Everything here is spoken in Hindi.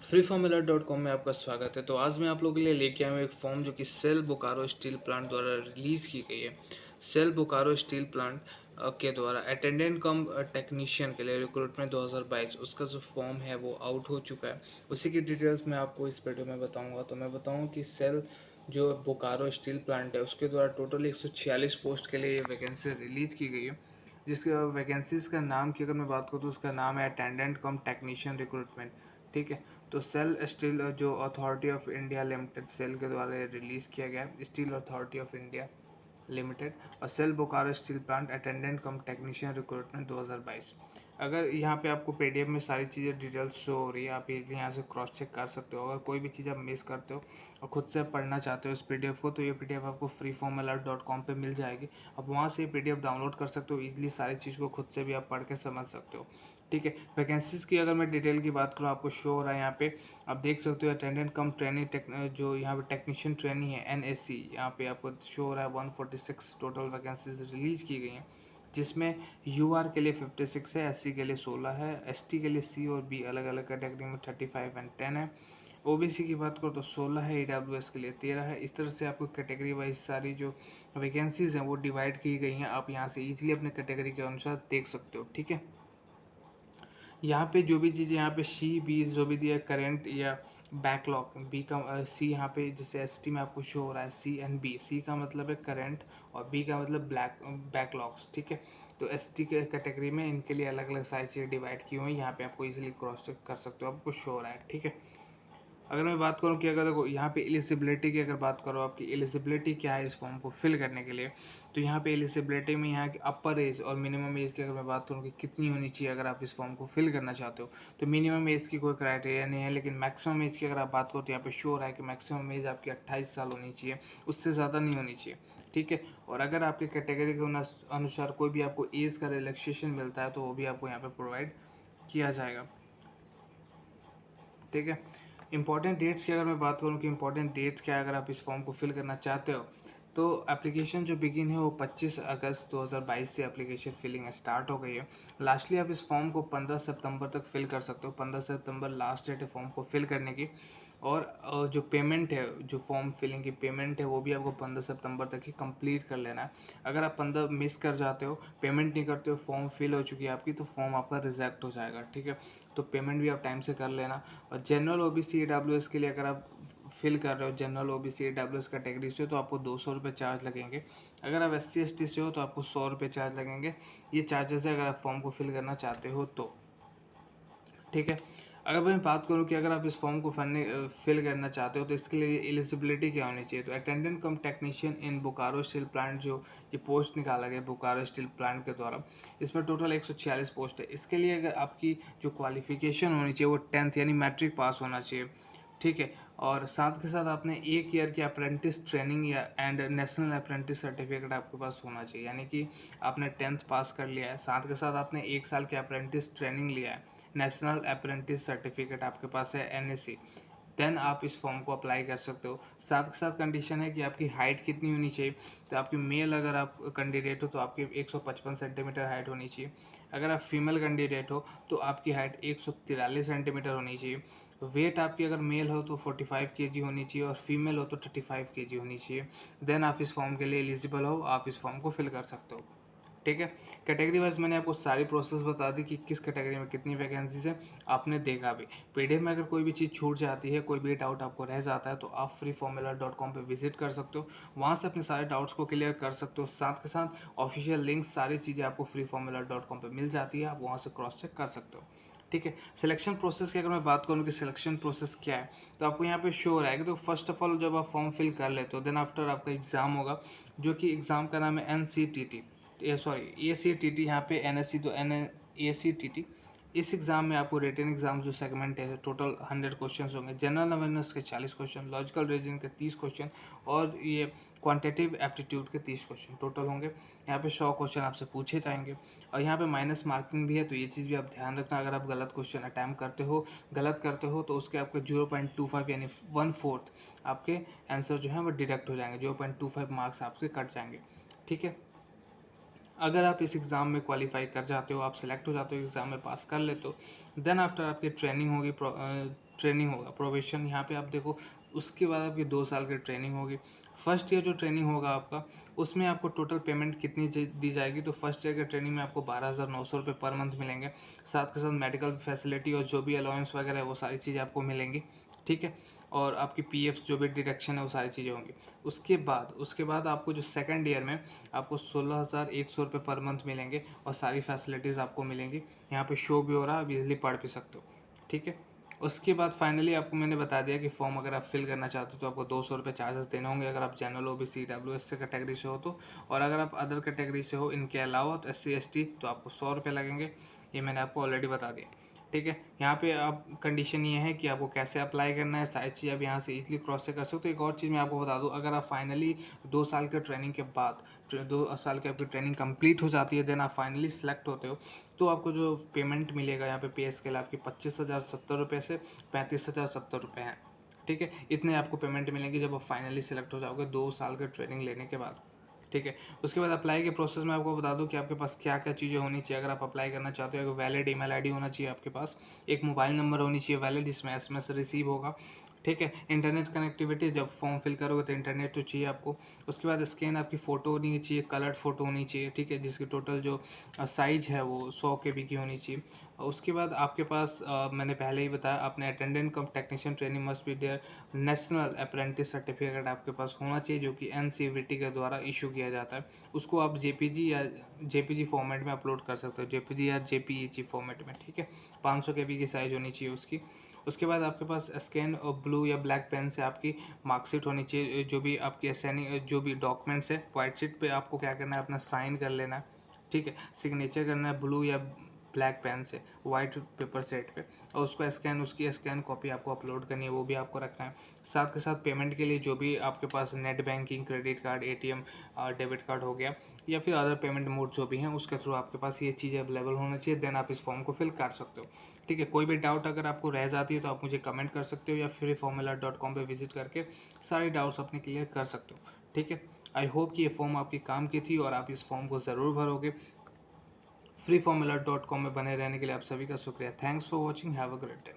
freeformula.com में आपका स्वागत है। तो आज मैं आप लोगों के लिए लेके आया हूँ एक फॉर्म जो कि सेल बोकारो स्टील प्लांट द्वारा रिलीज़ की गई है। सेल बोकारो स्टील प्लांट के द्वारा अटेंडेंट कम टेक्नीशियन के लिए रिक्रूटमेंट 2022 उसका जो फॉर्म है वो आउट हो चुका है। उसी की डिटेल्स मैं आपको इस वीडियो में बताऊँगा। तो मैं बताऊँ कि सेल जो बोकारो स्टील प्लांट है उसके द्वारा टोटल 146 पोस्ट के लिए ये वैकेंसी रिलीज़ की गई है। जिसके वैकेंसीज़ का नाम की अगर मैं बात करूँ तो उसका नाम है अटेंडेंट कम टेक्नीशियन रिक्रूटमेंट। ठीक है। तो सेल स्टील जो Authority of India Limited SAIL के द्वारा रिलीज़ किया गया Steel Authority of India Limited और SAIL Bokaro Steel Plant attendant cum technician recruitment 2022। अगर यहाँ पे आपको पीडीएफ में सारी चीज़ें डिटेल्स शो हो रही है, आप इजीली यहाँ से क्रॉस चेक कर सकते हो। अगर कोई भी चीज़ आप मिस करते हो और खुद से पढ़ना चाहते हो इस पीडीएफ को, तो ये पीडीएफ आपको freeformula.com पे मिल जाएगी। आप वहाँ से पीडीएफ डाउनलोड कर सकते हो, इजीली सारी चीज़ को खुद से भी आप पढ़ के समझ सकते हो। ठीक है। वैकेंसीज़ की अगर मैं डिटेल की बात करूँ, आपको शो हो रहा है यहाँ पे, आप देख सकते हो अटेंडेंट कम ट्रेनिंग जो यहाँ पे टेक्नीशियन ट्रेनिंग है NSC, यहाँ पे आपको शो हो रहा है 146 टोटल वैकेंसीज रिलीज़ की गई हैं, जिसमें UR के लिए 56 है, SC के लिए 16 है, ST के लिए C और B अलग अलग कैटेगरी में 35 एंड 10 है। OBC की बात करो तो 16 है, EWS के लिए 13 है। इस तरह से आपको कैटेगरी वाइज सारी जो वैकेंसीज़ हैं वो डिवाइड की गई हैं। आप यहाँ से ईजिली अपने कैटेगरी के अनुसार देख सकते हो। ठीक है। यहाँ पे जो भी चीज़ें यहाँ पे C B जो भी दिया करेंट या बैकलॉग बी का सी यहाँ पे जैसे ST में आपको शो हो रहा है C and B। C का मतलब है करंट और B का मतलब बैकलॉग्स। ठीक है। तो ST के कैटेगरी में इनके लिए अलग अलग सारी चीज़ें डिवाइड की हुई हैं। यहाँ पे आपको इजीली क्रॉस चेक कर सकते हो, आपको शो हो रहा है। ठीक है। अगर मैं बात करूँ कि अगर देखो यहाँ पे एलिजिबिलिटी की अगर बात करो, आपकी एलिजिबिलिटी क्या है इस फॉर्म को फिल करने के लिए, तो यहाँ पे एलिजिबिलिटी में यहाँ की अपर एज और मिनिमम एज की अगर मैं बात करूँ कि कितनी होनी चाहिए अगर आप इस फॉर्म को फिल करना चाहते हो, तो मिनिमम एज की कोई क्राइटेरिया नहीं है। लेकिन मैक्सिमम एज की अगर आप बात करो तो यहाँ पे श्योर है कि मैक्सिमम एज आपकी 28 साल होनी चाहिए, उससे ज़्यादा नहीं होनी चाहिए। ठीक है। और अगर आपके कैटेगरी के अनुसार कोई भी आपको एज का रिलैक्सेशन मिलता है तो वो भी आपको यहाँ पर प्रोवाइड किया जाएगा। ठीक है। इंपॉर्टेंट डेट्स की अगर मैं बात करूँ कि इंपॉर्टेंट डेट्स क्या है अगर आप इस फॉर्म को फिल करना चाहते हो, तो एप्लीकेशन जो बिगिन है वो 25 अगस्त 2022 से एप्लीकेशन फिलिंग स्टार्ट हो गई है। लास्टली आप इस फॉर्म को 15 सितंबर तक फिल कर सकते हो। 15 सितंबर लास्ट डेट है फॉर्म को फिल करने की। और जो पेमेंट है, जो फॉर्म फिलिंग की पेमेंट है, वो भी आपको 15 सितंबर तक ही कंप्लीट कर लेना है। अगर आप 15 मिस कर जाते हो, पेमेंट नहीं करते हो, फॉर्म फिल हो चुकी है आपकी, तो फॉर्म आपका रिजेक्ट हो जाएगा। ठीक है। तो पेमेंट भी आप टाइम से कर लेना। और जनरल OBC EWS के लिए अगर आप फिल कर रहे हो जनरल OBC EWS कैटेगरी से, तो आपको 200 रुपये चार्ज लगेंगे। अगर आप SC ST से हो तो आपको 100 रुपये चार्ज लगेंगे। ये चार्जेस है अगर आप फॉर्म को फिल करना चाहते हो तो। ठीक है। अगर मैं बात करूं कि अगर आप इस फॉर्म को फिल करना चाहते हो तो इसके लिए एलिजिबिलिटी क्या होनी चाहिए, तो अटेंडेंट कम टेक्नीशियन इन बोकारो स्टील प्लांट जो ये पोस्ट निकाला गया बोकारो स्टील प्लांट के द्वारा, इसमें टोटल 146 पोस्ट है। इसके लिए अगर आपकी जो क्वालिफिकेशन होनी चाहिए वो 10th यानी मैट्रिक पास होना चाहिए। ठीक है। और साथ के साथ आपने 1 ईयर की अप्रेंटिस ट्रेनिंग या एंड नेशनल अप्रेंटिस सर्टिफिकेट आपके पास होना चाहिए, यानी कि आपने 10th पास कर लिया है, साथ के साथ आपने 1 साल की अप्रेंटिस ट्रेनिंग लिया है, नेशनल अप्रेंटिस सर्टिफिकेट आपके पास है NSC, देन आप इस फॉर्म को अप्लाई कर सकते हो। साथ के साथ कंडीशन है कि आपकी हाइट कितनी होनी चाहिए, तो आपकी मेल अगर आप कैंडिडेट हो तो आपकी 155 सेंटीमीटर हाइट होनी चाहिए। अगर आप फीमेल कैंडिडेट हो तो आपकी हाइट 143 सेंटीमीटर होनी चाहिए। वेट आपकी अगर मेल हो तो 45 kg होनी चाहिए और फीमेल हो तो 35 kg होनी चाहिए। देन आप इस फॉर्म के लिए एलिजिबल हो, आप इस फॉर्म को फिल कर सकते हो। ठीक है। कैटेगरी वाइज मैंने आपको सारी प्रोसेस बता दी कि किस कैटेगरी में कितनी वैकेंसीज है, आपने देखा भी। पीडीएफ में अगर कोई भी चीज़ छूट जाती है, कोई भी डाउट आपको रह जाता है, तो आप freeformula.com पे विजिट कर सकते हो, वहाँ से अपने सारे डाउट्स को क्लियर कर सकते हो। साथ के साथ ऑफिशियल लिंक सारी चीज़ें आपको freeformula.com पे मिल जाती है, आप वहाँ से क्रॉस चेक कर सकते हो। ठीक है। सिलेक्शन प्रोसेस की अगर मैं बात करूँ कि सिलेक्शन प्रोसेस क्या है, तो आपको यहाँ पे शो हो रहा है कि तो फर्स्ट ऑफ ऑल जब आप फॉर्म फिल कर लेते हो, देन आफ्टर आपका एग्ज़ाम होगा, जो कि एग्ज़ाम का नाम है NCTT, ACTT, यहाँ पे NSC तो ACTT। इस एग्ज़ाम में आपको रिटन एग्जाम जो सेगमेंट है टोटल 100 क्वेश्चन होंगे। जनरल अवेयरनेस के 40 क्वेश्चन, लॉजिकल रीजनिंग के 30 क्वेश्चन और ये क्वांटिटेटिव एप्टीट्यूड के 30 क्वेश्चन टोटल होंगे। यहाँ पे 100 क्वेश्चन आपसे पूछे जाएंगे और यहाँ पे माइनस मार्किंग भी है, तो ये चीज़ भी आप ध्यान रखना। अगर आप गलत क्वेश्चन अटैम्प्ट करते हो तो उसके आपके 0.25 यानी 1/4 आपके आंसर जो है वो डिडक्ट हो जाएंगे, 0.25 मार्क्स आपके कट जाएंगे। ठीक है। अगर आप इस एग्ज़ाम में क्वालिफाई कर जाते हो, आप सिलेक्ट हो जाते हो, एग्ज़ाम में पास कर लेते हो, देन आफ्टर आपकी ट्रेनिंग होगी ट्रेनिंग होगा, प्रोबेशन यहाँ पे आप देखो, उसके बाद आपकी 2 साल की ट्रेनिंग होगी। फर्स्ट ईयर जो ट्रेनिंग होगा आपका, उसमें आपको टोटल पेमेंट कितनी दी जाएगी, तो फर्स्ट ईयर के ट्रेनिंग में आपको 12,900 रुपये पर मंथ मिलेंगे। साथ के साथ मेडिकल फैसिलिटी और जो भी अलाउंस वगैरह है वो सारी चीज़ें आपको मिलेंगी, ठीक है। और आपकी पीएफ जो भी डिडक्शन है वो सारी चीज़ें होंगी। उसके बाद आपको जो सेकंड ईयर में आपको 16,100 रुपये पर मंथ मिलेंगे और सारी फैसिलिटीज़ आपको मिलेंगी। यहाँ पे शो भी हो रहा है, आप इजीली पढ़ भी सकते हो, ठीक है। उसके बाद फाइनली आपको मैंने बता दिया कि फॉर्म अगर आप फिल करना चाहते हो तो आपको 200 रुपये चार्जेस देने होंगे, अगर आप जनरल ओबीसी डब्ल्यूएस से कैटेगरी से हो तो। और अगर आप अदर कैटेगरी से हो इनके अलावा, तो SC ST, तो आपको 100 रुपये लगेंगे। ये मैंने आपको ऑलरेडी बता दिया, ठीक है। यहाँ पे आप कंडीशन ये है कि आपको कैसे अप्लाई करना है, सारी चीज़ आप यहाँ से इजीली क्रॉस चेक कर सकते हो। एक और चीज़ मैं आपको बता दूँ, अगर आप फाइनली 2 साल के ट्रेनिंग के बाद 2 साल की आपकी ट्रेनिंग कंप्लीट हो जाती है, देन आप फाइनली सेलेक्ट होते हो, तो आपको जो पेमेंट मिलेगा यहाँ पे पे स्केल आपकी 25,070 रुपये से 35,070 रुपये हैं, ठीक है। इतने आपको पेमेंट मिलेंगे जब आप फाइनली सेलेक्ट हो जाओगे 2 साल के ट्रेनिंग लेने के बाद, ठीक है। उसके बाद अप्लाई के प्रोसेस में आपको बता दूं कि आपके पास क्या क्या चीज़ें होनी चाहिए अगर आप अप्लाई करना चाहते हो। एक वैलिड ईमेल आईडी होना चाहिए आपके पास, एक मोबाइल नंबर होनी चाहिए वैलिड, जिसमें SMS रिसीव होगा, ठीक है। इंटरनेट कनेक्टिविटी, जब फॉर्म फिल करोगे तो इंटरनेट तो चाहिए आपको। उसके बाद स्कैन आपकी फ़ोटो होनी चाहिए, कलर्ड फ़ोटो होनी चाहिए, ठीक है, जिसकी टोटल जो साइज़ है वो 100 KB की होनी चाहिए। और उसके बाद आपके पास मैंने पहले ही बताया, अपने attendant cum technician training must be there, national apprentice certificate आपके पास होना चाहिए जो कि NCVT के द्वारा इशू किया जाता है। उसको आप JPG फॉर्मेट में अपलोड कर सकते हो, JPG या JPEG फॉर्मेट में, ठीक है। 500 KB की साइज़ होनी चाहिए उसकी। उसके बाद आपके पास स्कैन और ब्लू या ब्लैक पेन से आपकी मार्कशीट होनी चाहिए, जो भी आपकी जो भी डॉक्यूमेंट्स है वाइट शीट पे आपको क्या करना है, अपना साइन कर लेना है, ठीक है। सिग्नेचर करना है ब्लू या ब्लैक पेन से वाइट पेपर सेट पे, और उसको उसकी स्कैन कॉपी आपको अपलोड करनी है, वो भी आपको रखना है। साथ के साथ पेमेंट के लिए जो भी आपके पास net banking, credit card, ATM, debit card हो गया, या फिर अदर पेमेंट मोड जो भी हैं उसके थ्रू आपके पास ये चीज़ें अवेलेबल होना चाहिए, देन आप इस फॉर्म को फिल कर सकते हो, ठीक है। कोई भी डाउट अगर आपको रह जाती है तो आप मुझे कमेंट कर सकते हो, या freeformula.com पे विजिट करके सारी डाउट्स अपने क्लियर कर सकते हो, ठीक है। आई होप कि ये फॉर्म आपकी काम की थी और आप इस फॉर्म को ज़रूर भरोगे। freeformula.com में बने रहने के लिए आप सभी का शुक्रिया। Thanks for watching, have a great day.